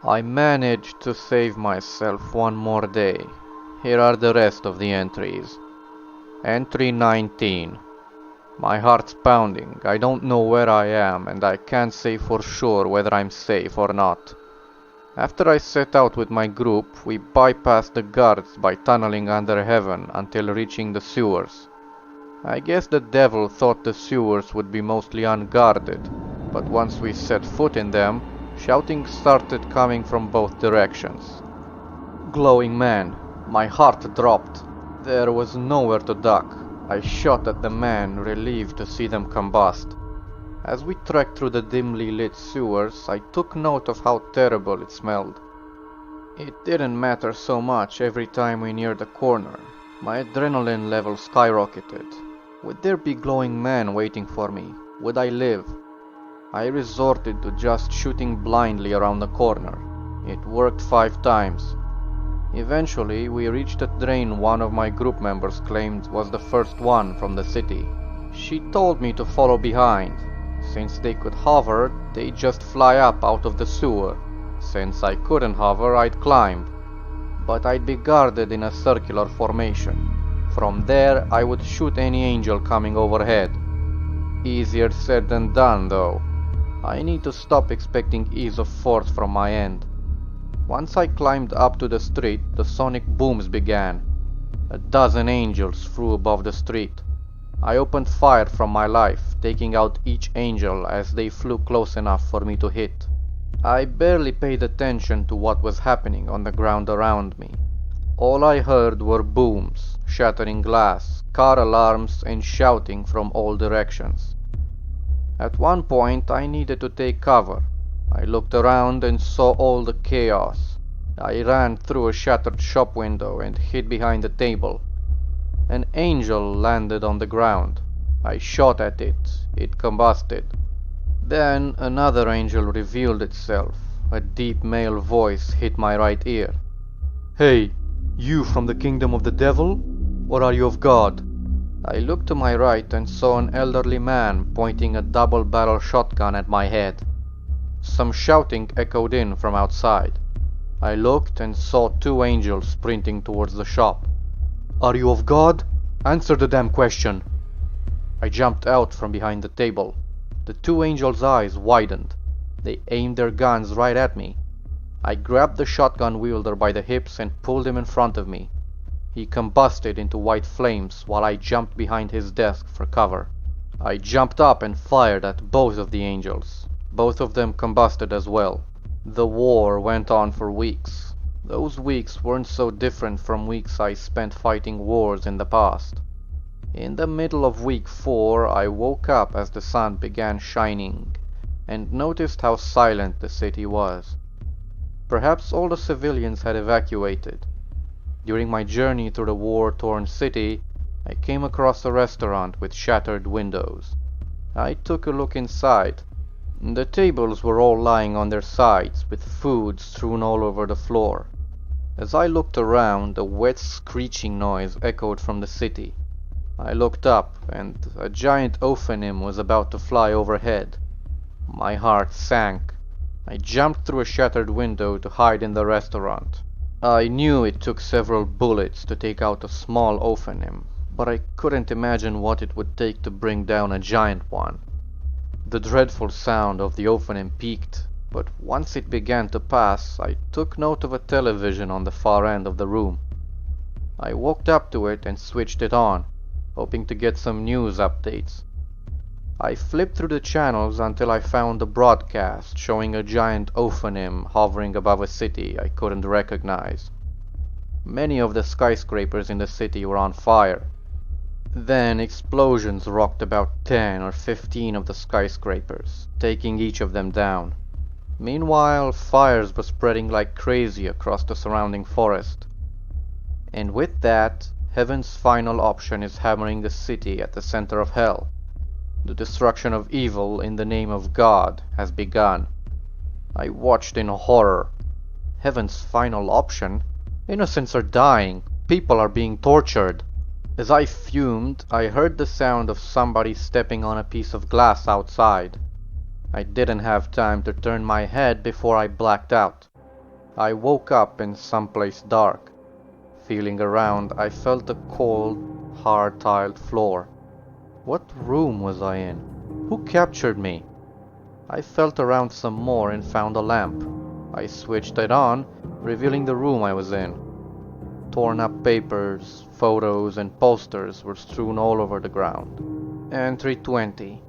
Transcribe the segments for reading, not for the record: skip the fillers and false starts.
I managed to save myself one more day. Here are the rest of the entries. Entry 19. My heart's pounding. I don't know where I am, and I can't say for sure whether I'm safe or not. After I set out with my group, we bypassed the guards by tunneling under heaven until reaching the sewers. I guess the devil thought the sewers would be mostly unguarded, but once we set foot in them, shouting started coming from both directions. Glowing man. My heart dropped. There was nowhere to duck. I shot at the man, relieved to see them combust. As we trekked through the dimly lit sewers, I took note of how terrible it smelled. It didn't matter so much every time we neared a corner. My adrenaline level skyrocketed. Would there be glowing men waiting for me? Would I live? I resorted to just shooting blindly around the corner. It worked 5 times. Eventually, we reached a drain one of my group members claimed was the first one from the city. She told me to follow behind. Since they could hover, they'd just fly up out of the sewer. Since I couldn't hover, I'd climb. But I'd be guarded in a circular formation. From there, I would shoot any angel coming overhead. Easier said than done, though. I need to stop expecting ease of force from my end. Once I climbed up to the street, the sonic booms began. A dozen angels flew above the street. I opened fire from my life, taking out each angel as they flew close enough for me to hit. I barely paid attention to what was happening on the ground around me. All I heard were booms, shattering glass, car alarms, and shouting from all directions. At one point, I needed to take cover. I looked around and saw all the chaos. I ran through a shattered shop window and hid behind a table. An angel landed on the ground. I shot at it. It combusted. Then another angel revealed itself. A deep male voice hit my right ear. "Hey, you from the kingdom of the devil? Or are you of God?" I looked to my right and saw an elderly man pointing a double-barrel shotgun at my head. Some shouting echoed in from outside. I looked and saw 2 angels sprinting towards the shop. "Are you of God? Answer the damn question!" I jumped out from behind the table. The 2 angels' eyes widened. They aimed their guns right at me. I grabbed the shotgun wielder by the hips and pulled him in front of me. He combusted into white flames while I jumped behind his desk for cover. I jumped up and fired at both of the angels. Both of them combusted as well. The war went on for weeks. Those weeks weren't so different from weeks I spent fighting wars in the past. In the middle of week 4, I woke up as the sun began shining, and noticed how silent the city was. Perhaps all the civilians had evacuated. During my journey through the war-torn city, I came across a restaurant with shattered windows. I took a look inside. The tables were all lying on their sides, with food strewn all over the floor. As I looked around, a wet screeching noise echoed from the city. I looked up, and a giant ophanim was about to fly overhead. My heart sank. I jumped through a shattered window to hide in the restaurant. I knew it took several bullets to take out a small ophanim, but I couldn't imagine what it would take to bring down a giant one. The dreadful sound of the ophanim peaked, but once it began to pass, I took note of a television on the far end of the room. I walked up to it and switched it on, hoping to get some news updates. I flipped through the channels until I found a broadcast showing a giant ophanim hovering above a city I couldn't recognize. Many of the skyscrapers in the city were on fire. Then explosions rocked about 10 or 15 of the skyscrapers, taking each of them down. Meanwhile, fires were spreading like crazy across the surrounding forest. And with that, Heaven's final option is hammering the city at the center of hell. The destruction of evil in the name of God has begun. I watched in horror. Heaven's final option? Innocents are dying. People are being tortured. As I fumed, I heard the sound of somebody stepping on a piece of glass outside. I didn't have time to turn my head before I blacked out. I woke up in someplace dark. Feeling around, I felt a cold, hard-tiled floor. What room was I in? Who captured me? I felt around some more and found a lamp. I switched it on, revealing the room I was in. Torn up papers, photos, and posters were strewn all over the ground. Entry 20.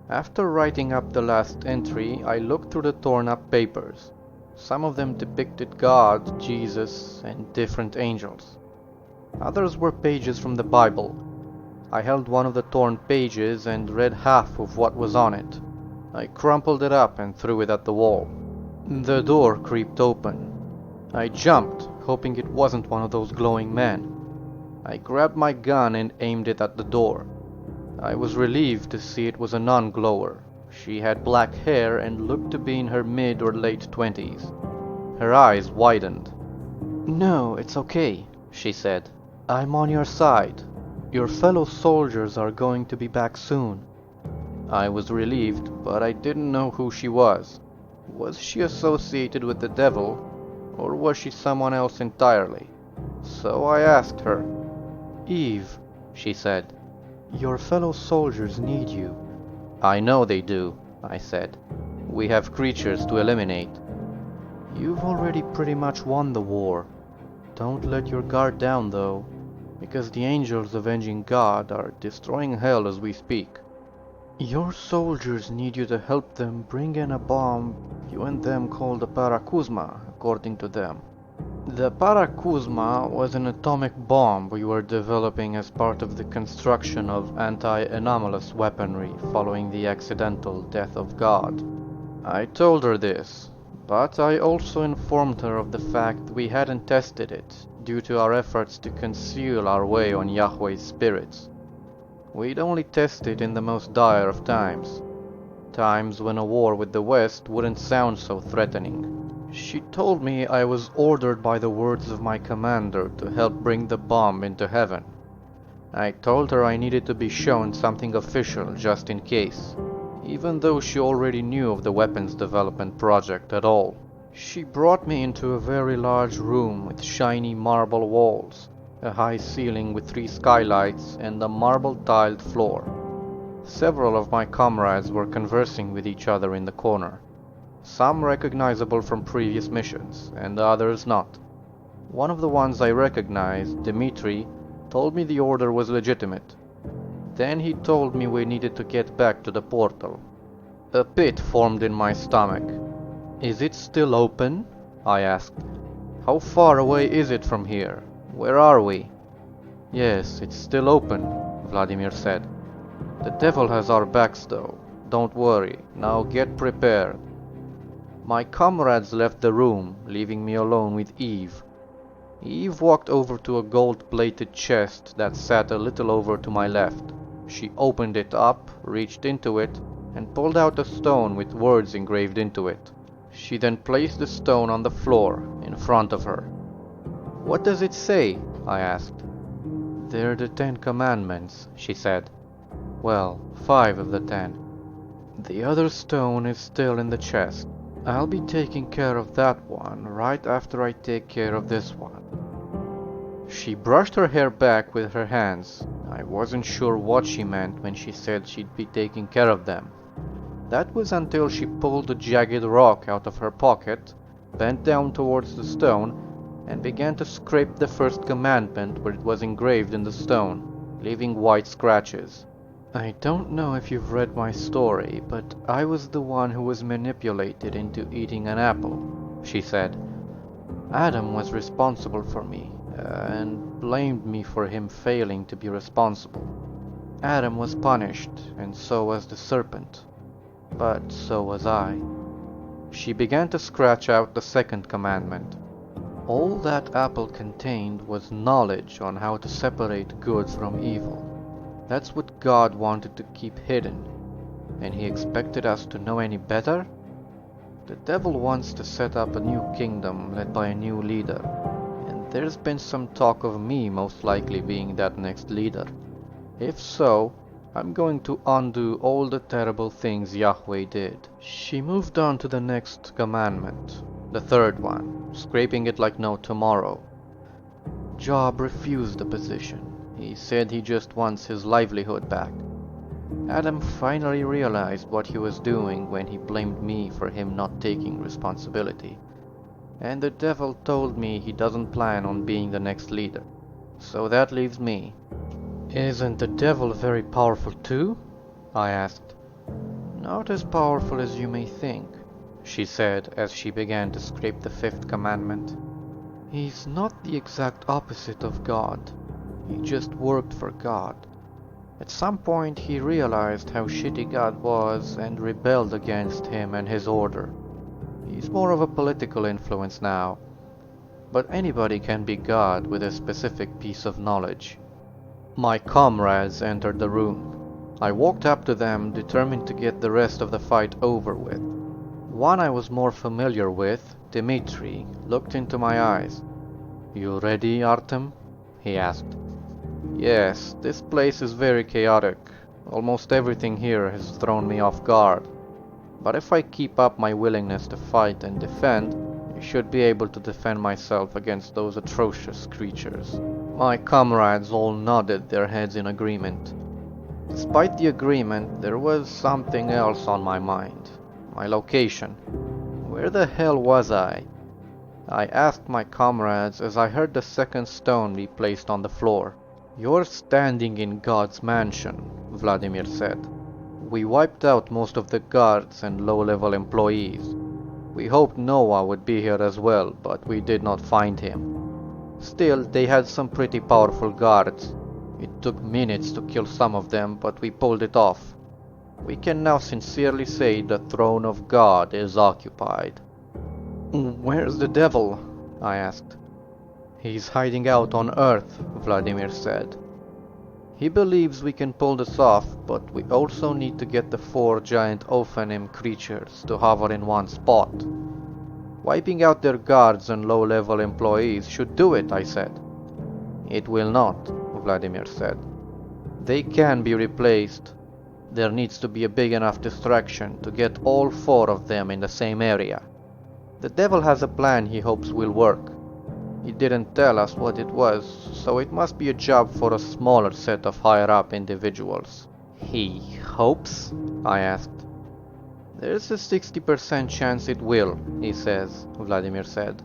After writing up the last entry, I looked through the torn up papers. Some of them depicted God, Jesus, and different angels. Others were pages from the Bible. I held one of the torn pages and read half of what was on it. I crumpled it up and threw it at the wall. The door creaked open. I jumped, hoping it wasn't one of those glowing men. I grabbed my gun and aimed it at the door. I was relieved to see it was a non-glower. She had black hair and looked to be in her mid or late 20s. Her eyes widened. "No, it's okay," she said. "I'm on your side. Your fellow soldiers are going to be back soon." I was relieved, but I didn't know who she was. Was she associated with the devil, or was she someone else entirely? So I asked her. "Eve," she said, "your fellow soldiers need you." "I know they do," I said. "We have creatures to eliminate." "You've already pretty much won the war. Don't let your guard down, though, because the angels avenging God are destroying hell as we speak. Your soldiers need you to help them bring in a bomb you and them call the Paracuzma, according to them. The Paracuzma was an atomic bomb we were developing as part of the construction of anti-anomalous weaponry following the accidental death of God. I told her this, but I also informed her of the fact we hadn't tested it due to our efforts to conceal our way on Yahweh's spirits. We'd only test it in the most dire of times. Times when a war with the West wouldn't sound so threatening. She told me I was ordered by the words of my commander to help bring the bomb into heaven. I told her I needed to be shown something official just in case, even though she already knew of the weapons development project at all. She brought me into a very large room with shiny marble walls, a high ceiling with 3 skylights, and a marble-tiled floor. Several of my comrades were conversing with each other in the corner. Some recognizable from previous missions, and others not. One of the ones I recognized, Dmitri, told me the order was legitimate. Then he told me we needed to get back to the portal. A pit formed in my stomach. "Is it still open?" I asked. "How far away is it from here? Where are we?" "Yes, it's still open," Vladimir said. "The devil has our backs though. Don't worry, now get prepared." My comrades left the room, leaving me alone with Eve. Eve walked over to a gold-plated chest that sat a little over to my left. She opened it up, reached into it, and pulled out a stone with words engraved into it. She then placed the stone on the floor, in front of her. "What does it say?" I asked. "They're the 10 Commandments," she said. "Well, 5 of the 10. The other stone is still in the chest. I'll be taking care of that one right after I take care of this one." She brushed her hair back with her hands. I wasn't sure what she meant when she said she'd be taking care of them. That was until she pulled a jagged rock out of her pocket, bent down towards the stone, and began to scrape the first commandment where it was engraved in the stone, leaving white scratches. "I don't know if you've read my story, but I was the one who was manipulated into eating an apple," she said. "Adam was responsible for me, and blamed me for him failing to be responsible. Adam was punished, and so was the serpent. But so was I." She began to scratch out the second commandment. All that apple contained was knowledge on how to separate good from evil. That's what God wanted to keep hidden, and he expected us to know any better? The devil wants to set up a new kingdom led by a new leader, and there's been some talk of me most likely being that next leader. If so, I'm going to undo all the terrible things Yahweh did. She moved on to the next commandment. The third one, scraping it like no tomorrow. Job refused the position. He said he just wants his livelihood back. Adam finally realized what he was doing when he blamed me for him not taking responsibility. And the devil told me he doesn't plan on being the next leader. So that leaves me. Isn't the devil very powerful too? I asked. Not as powerful as you may think, she said as she began to scrape the fifth commandment. He's not the exact opposite of God. He just worked for God. At some point he realized how shitty God was and rebelled against him and his order. He's more of a political influence now. But anybody can be God with a specific piece of knowledge. My comrades entered the room. I walked up to them, determined to get the rest of the fight over with. One I was more familiar with, Dmitri, looked into my eyes. You ready, Artyom? He asked. Yes, this place is very chaotic. Almost everything here has thrown me off guard. But if I keep up my willingness to fight and defend, I should be able to defend myself against those atrocious creatures. My comrades all nodded their heads in agreement. Despite the agreement, there was something else on my mind. My location. Where the hell was I? I asked my comrades as I heard the second stone be placed on the floor. You're standing in God's mansion, Vladimir said. We wiped out most of the guards and low-level employees. We hoped Noah would be here as well, but we did not find him. Still, they had some pretty powerful guards. It took minutes to kill some of them, but we pulled it off. We can now sincerely say the throne of God is occupied. Where's the devil? I asked. He's hiding out on Earth, Vladimir said. He believes we can pull this off, but we also need to get the 4 giant Ophanim creatures to hover in one spot. Wiping out their guards and low-level employees should do it, I said. It will not, Vladimir said. They can be replaced. There needs to be a big enough distraction to get all 4 of them in the same area. The devil has a plan he hopes will work. He didn't tell us what it was, so it must be a job for a smaller set of higher-up individuals. He hopes? I asked. There's a 60% chance it will, he says, Vladimir said.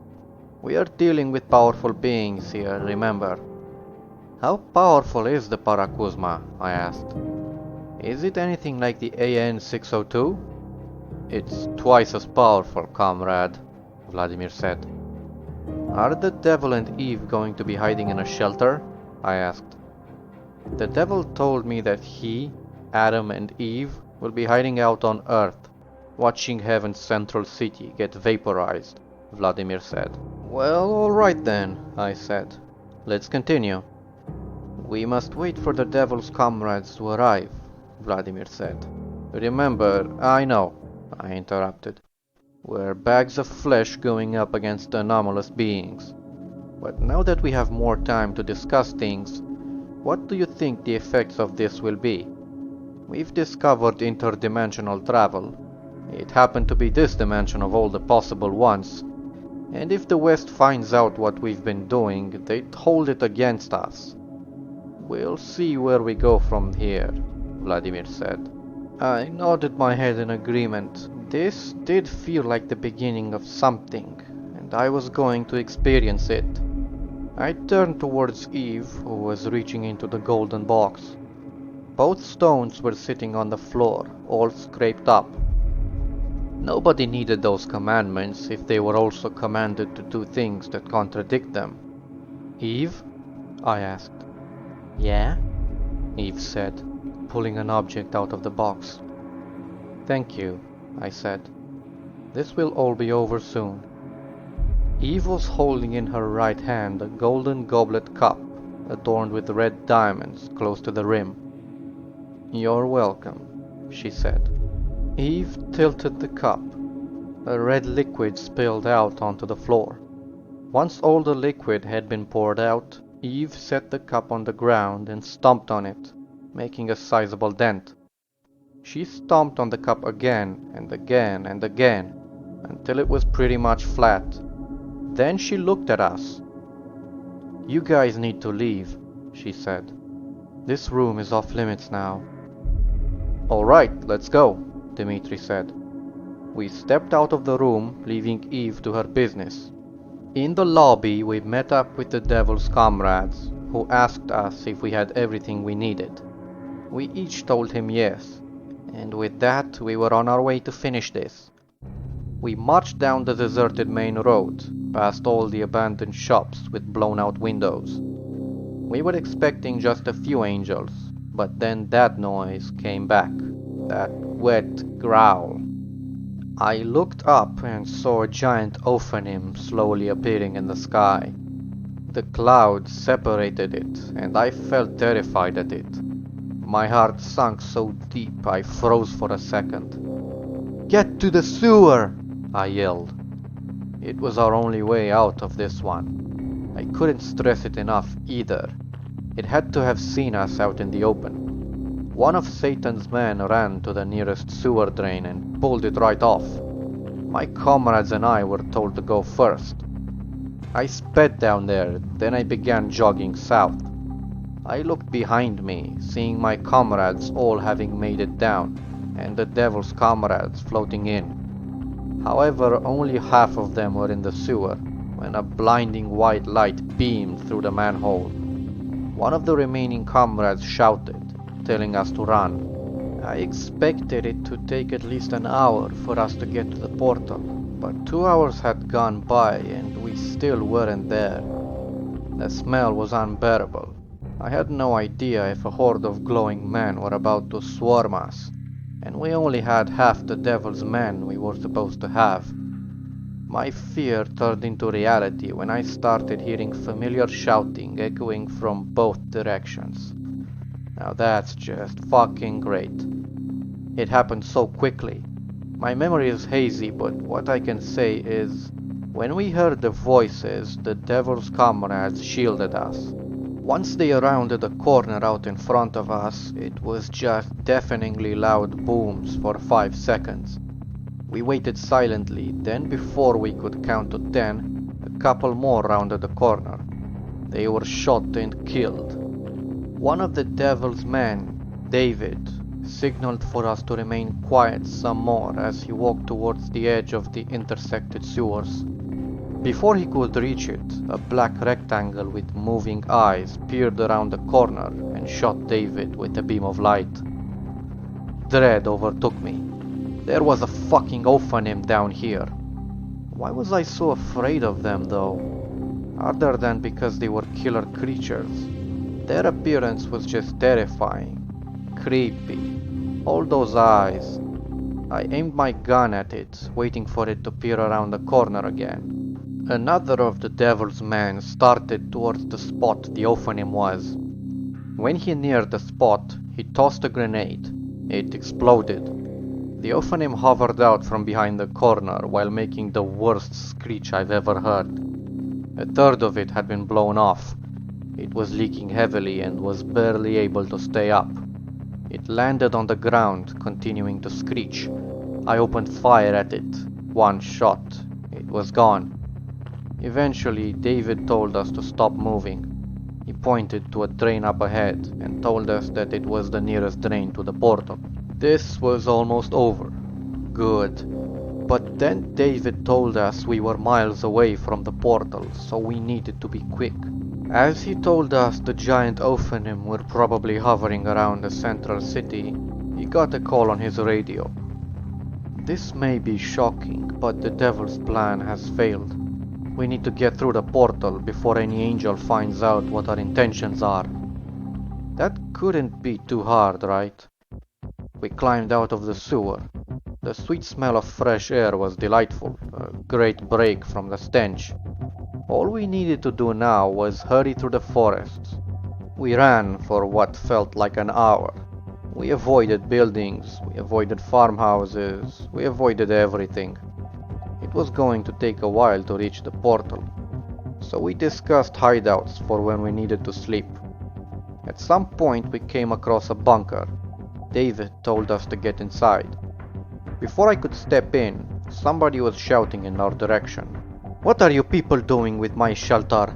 We are dealing with powerful beings here, remember. How powerful is the Parakuzma? I asked. Is it anything like the AN-602? It's twice as powerful, comrade, Vladimir said. Are the devil and Eve going to be hiding in a shelter? I asked. The devil told me that he, Adam and Eve will be hiding out on Earth, watching Heaven's central city get vaporized, Vladimir said. Well, alright then, I said. Let's continue. We must wait for the devil's comrades to arrive, Vladimir said. Remember, I know, I interrupted. We're bags of flesh going up against anomalous beings. But now that we have more time to discuss things, what do you think the effects of this will be? We've discovered interdimensional travel. It happened to be this dimension of all the possible ones. And if the West finds out what we've been doing, they'd hold it against us. We'll see where we go from here, Vladimir said. I nodded my head in agreement. This did feel like the beginning of something, and I was going to experience it. I turned towards Eve, who was reaching into the golden box. Both stones were sitting on the floor, all scraped up. Nobody needed those commandments if they were also commanded to do things that contradict them. Eve? I asked. Yeah? Eve said, pulling an object out of the box. Thank you, I said. This will all be over soon. Eve was holding in her right hand a golden goblet cup, adorned with red diamonds close to the rim. You're welcome, she said. Eve tilted the cup. A red liquid spilled out onto the floor. Once all the liquid had been poured out, Eve set the cup on the ground and stomped on it, making a sizable dent. She stomped on the cup again and again and again. until it was pretty much flat. Then she looked at us. "You guys need to leave," she said. "This room is off limits now." "Alright, let's go," Dmitri said. We stepped out of the room, leaving Eve to her business. In the lobby, we met up with the Devil's comrades, who asked us if we had everything we needed. We each told him yes, and with that we were on our way to finish this. We marched down the deserted main road, past all the abandoned shops with blown-out windows. We were expecting just a few angels, but then that noise came back, that wet growl. I looked up and saw a giant Ophanim slowly appearing in the sky. The clouds separated it, and I felt terrified at it. My heart sunk so deep I froze for a second. "Get to the sewer!" I yelled. It was our only way out of this one. I couldn't stress it enough either. It had to have seen us out in the open. One of Satan's men ran to the nearest sewer drain and pulled it right off. My comrades and I were told to go first. I sped down there, then I began jogging south. I looked behind me, seeing my comrades all having made it down, and the Devil's comrades floating in. However, only half of them were in the sewer, when a blinding white light beamed through the manhole. One of the remaining comrades shouted, telling us to run. I expected it to take at least an hour for us to get to the portal, but 2 hours had gone by and we still weren't there. The smell was unbearable. I had no idea if a horde of glowing men were about to swarm us, and we only had half the Devil's men we were supposed to have. My fear turned into reality when I started hearing familiar shouting echoing from both directions. Now that's just fucking great. It happened so quickly. My memory is hazy, but what I can say is, when we heard the voices, the Devil's comrades shielded us. Once they rounded a corner out in front of us, it was just deafeningly loud booms for 5 seconds. We waited silently, then before we could count to 10, a couple more rounded the corner. They were shot and killed. One of the Devil's men, David, signaled for us to remain quiet some more as he walked towards the edge of the intersected sewers. Before he could reach it, a black rectangle with moving eyes peered around the corner and shot David with a beam of light. Dread overtook me. There was a fucking Ophanim down here. Why was I so afraid of them though? Other than because they were killer creatures. Their appearance was just terrifying. Creepy. All those eyes. I aimed my gun at it, waiting for it to peer around the corner again. Another of the Devil's men started towards the spot the Ophanim was. When he neared the spot, he tossed a grenade. It exploded. The Ophanim hovered out from behind the corner while making the worst screech I've ever heard. A third of it had been blown off. It was leaking heavily and was barely able to stay up. It landed on the ground, continuing to screech. I opened fire at it. 1 shot. It was gone. Eventually, David told us to stop moving. He pointed to a drain up ahead and told us that it was the nearest drain to the portal. This was almost over. Good. But then David told us we were miles away from the portal, so we needed to be quick. As he told us the giant Ophanim were probably hovering around the central city, he got a call on his radio. This may be shocking, but the Devil's plan has failed. We need to get through the portal before any angel finds out what our intentions are. That couldn't be too hard, right? We climbed out of the sewer. The sweet smell of fresh air was delightful, a great break from the stench. All we needed to do now was hurry through the forests. We ran for what felt like an hour. We avoided buildings, we avoided farmhouses, we avoided everything. It was going to take a while to reach the portal, so we discussed hideouts for when we needed to sleep. At some point we came across a bunker. David told us to get inside. Before I could step in, Somebody was shouting in our direction. "What are you people doing with my shelter?"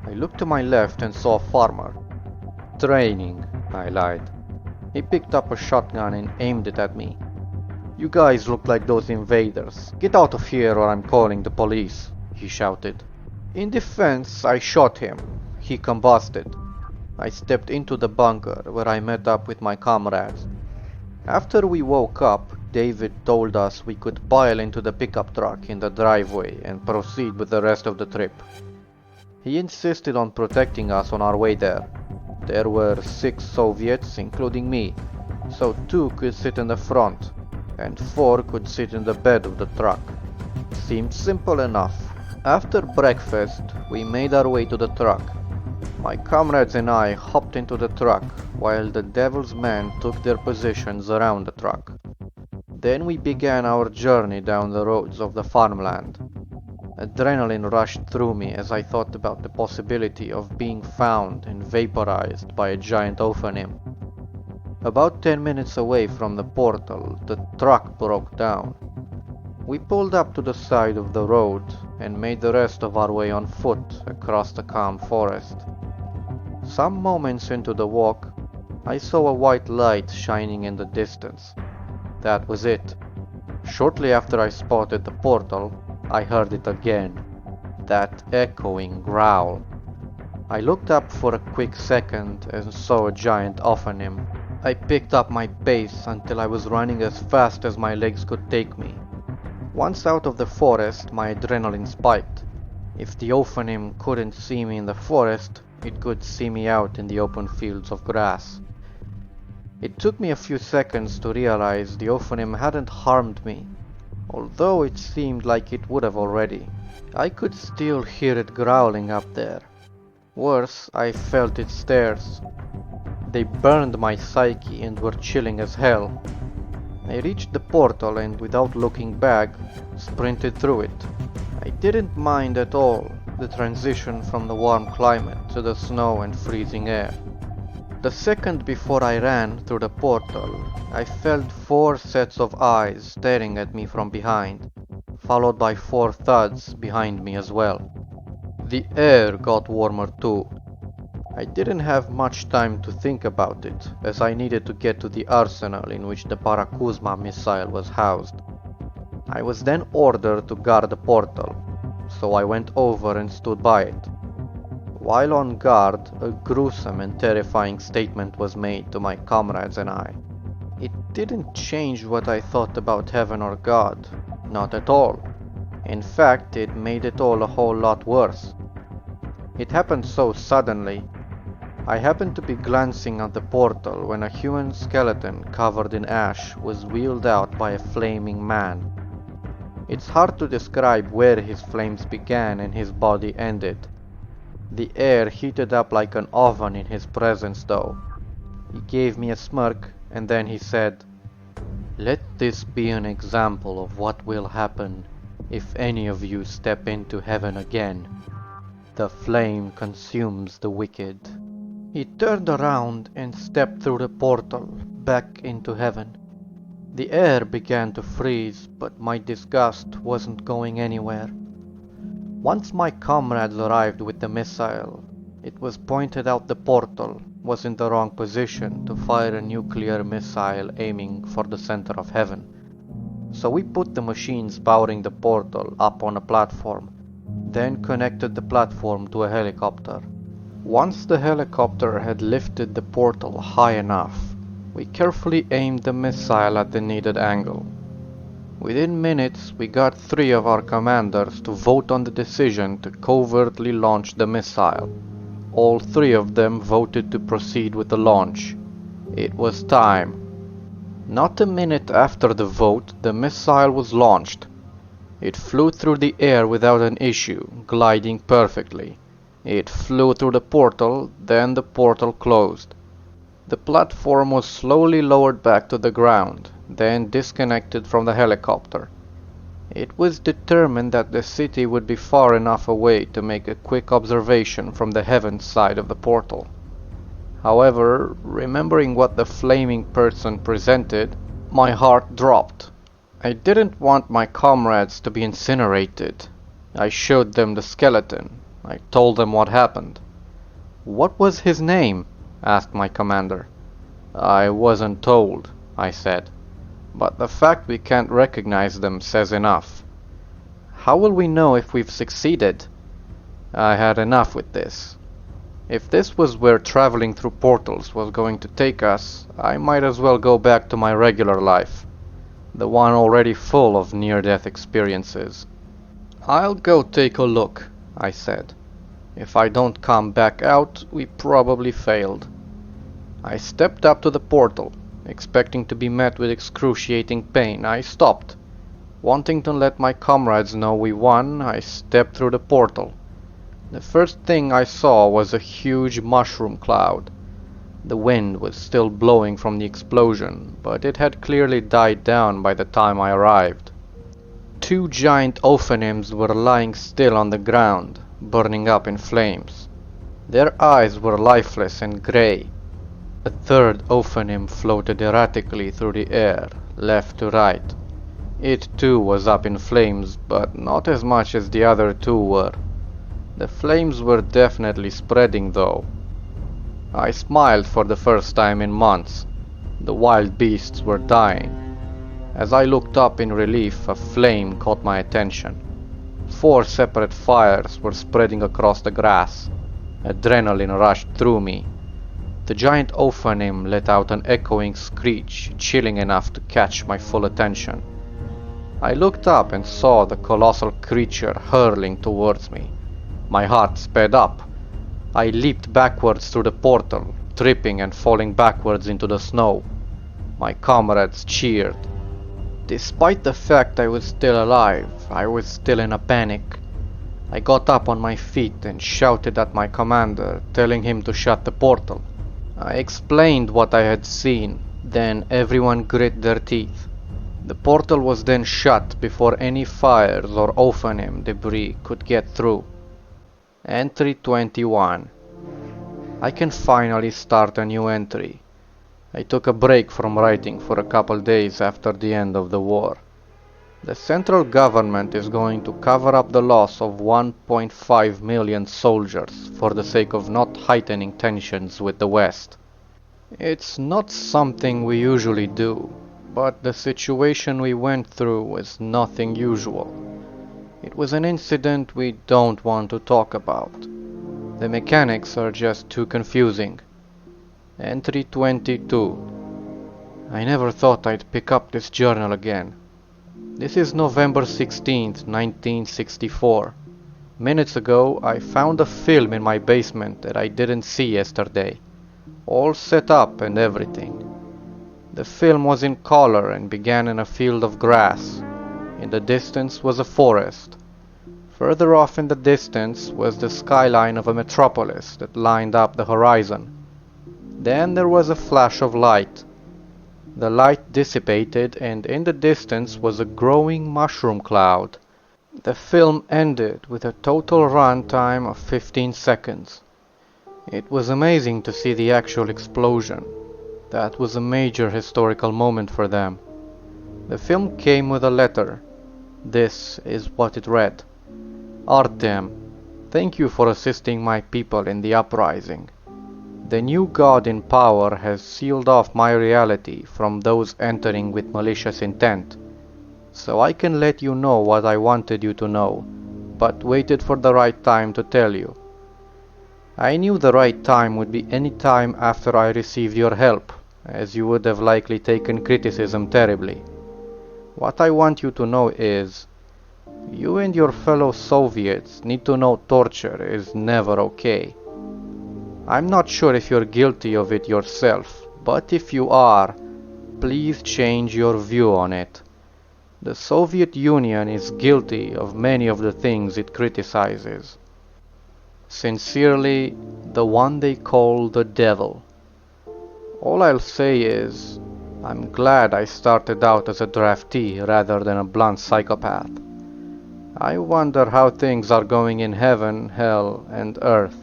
I looked to my left and saw a farmer. "Training," I lied. He picked up a shotgun and aimed it at me. "You guys look like those invaders. Get out of here or I'm calling the police," he shouted. In defense, I shot him. He combusted. I stepped into the bunker where I met up with my comrades. After we woke up, David told us we could pile into the pickup truck in the driveway and proceed with the rest of the trip. He insisted on protecting us on our way there. There were 6 Soviets, including me, so 2 could sit in the front, and 4 could sit in the bed of the truck. Seemed simple enough. After breakfast, we made our way to the truck. My comrades and I hopped into the truck, while the Devil's Men took their positions around the truck. Then we began our journey down the roads of the farmland. Adrenaline rushed through me as I thought about the possibility of being found and vaporized by a giant Ophanim. About 10 minutes away from the portal, the truck broke down. We pulled up to the side of the road and made the rest of our way on foot across the calm forest. Some moments into the walk, I saw a white light shining in the distance. That was it. Shortly after I spotted the portal, I heard it again. That echoing growl. I looked up for a quick second and saw a giant Ophanim. I picked up my pace until I was running as fast as my legs could take me. Once out of the forest, my adrenaline spiked. If the Ophanim couldn't see me in the forest, it could see me out in the open fields of grass. It took me a few seconds to realize the Ophanim hadn't harmed me, although it seemed like it would have already. I could still hear it growling up there. Worse, I felt its stares. They burned my psyche and were chilling as hell. I reached the portal and, without looking back, sprinted through it. I didn't mind at all the transition from the warm climate to the snow and freezing air. The second before I ran through the portal, I felt 4 sets of eyes staring at me from behind, followed by 4 thuds behind me as well. The air got warmer too. I didn't have much time to think about it, as I needed to get to the arsenal in which the Parakuzma missile was housed. I was then ordered to guard the portal, so I went over and stood by it. While on guard, a gruesome and terrifying statement was made to my comrades and I. It didn't change what I thought about heaven or God, not at all. In fact, it made it all a whole lot worse. It happened so suddenly. I happened to be glancing at the portal when a human skeleton covered in ash was wheeled out by a flaming man. It's hard to describe where his flames began and his body ended. The air heated up like an oven in his presence though. He gave me a smirk and then he said, "Let this be an example of what will happen if any of you step into heaven again. The flame consumes the wicked." He turned around and stepped through the portal back into heaven. The air began to freeze, but my disgust wasn't going anywhere. Once my comrades arrived with the missile, it was pointed out the portal was in the wrong position to fire a nuclear missile aiming for the center of heaven. So we put the machines powering the portal up on a platform, then connected the platform to a helicopter. Once the helicopter had lifted the portal high enough, we carefully aimed the missile at the needed angle. Within minutes, we got 3 of our commanders to vote on the decision to covertly launch the missile. All 3 of them voted to proceed with the launch. It was time. Not a minute after the vote, the missile was launched. It flew through the air without an issue, gliding perfectly. It flew through the portal, then the portal closed. The platform was slowly lowered back to the ground, then disconnected from the helicopter. It was determined that the city would be far enough away to make a quick observation from the heaven side of the portal. However, remembering what the flaming person presented, my heart dropped. I didn't want my comrades to be incinerated. I showed them the skeleton. I told them what happened. "What was his name?" asked my commander. "I wasn't told," I said. "But the fact we can't recognize them says enough." "How will we know if we've succeeded?" I had enough with this. If this was where traveling through portals was going to take us, I might as well go back to my regular life, the one already full of near-death experiences. "I'll go take a look," I said. "If I don't come back out, we probably failed." I stepped up to the portal. Expecting to be met with excruciating pain, I stopped. Wanting to let my comrades know we won, I stepped through the portal. The first thing I saw was a huge mushroom cloud. The wind was still blowing from the explosion, but it had clearly died down by the time I arrived. Two giant ophanims were lying still on the ground, burning up in flames. Their eyes were lifeless and grey. A third ophanim floated erratically through the air, left to right. It too was up in flames, but not as much as the other two were. The flames were definitely spreading though. I smiled for the first time in months. The wild beasts were dying. As I looked up in relief, a flame caught my attention. 4 separate fires were spreading across the grass. Adrenaline rushed through me. The giant ophanim let out an echoing screech, chilling enough to catch my full attention. I looked up and saw the colossal creature hurling towards me. My heart sped up. I leaped backwards through the portal, tripping and falling backwards into the snow. My comrades cheered. Despite the fact I was still alive, I was still in a panic. I got up on my feet and shouted at my commander, telling him to shut the portal. I explained what I had seen, then everyone grit their teeth. The portal was then shut before any fires or ophanim debris could get through. Entry 21. I can finally start a new entry. I took a break from writing for a couple days after the end of the war. The central government is going to cover up the loss of 1.5 million soldiers for the sake of not heightening tensions with the West. It's not something we usually do, but the situation we went through was nothing usual. It was an incident we don't want to talk about. The mechanics are just too confusing. Entry 22. I never thought I'd pick up this journal again. This is November 16th, 1964. Minutes ago, I found a film in my basement that I didn't see yesterday. All set up and everything. The film was in color and began in a field of grass. In the distance was a forest. Further off in the distance was the skyline of a metropolis that lined up the horizon. Then there was a flash of light. The light dissipated and in the distance was a growing mushroom cloud. The film ended with a total run time of 15 seconds. It was amazing to see the actual explosion. That was a major historical moment for them. The film came with a letter. This is what it read. Artyom, thank you for assisting my people in the uprising. The new god in power has sealed off my reality from those entering with malicious intent. So I can let you know what I wanted you to know, but waited for the right time to tell you. I knew the right time would be any time after I received your help, as you would have likely taken criticism terribly. What I want you to know is, you and your fellow Soviets need to know torture is never okay. I'm not sure if you're guilty of it yourself, but if you are, please change your view on it. The Soviet Union is guilty of many of the things it criticizes. Sincerely, the one they call the devil. All I'll say is, I'm glad I started out as a draftee rather than a blunt psychopath. I wonder how things are going in heaven, hell, and earth.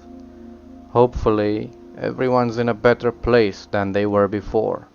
Hopefully, everyone's in a better place than they were before.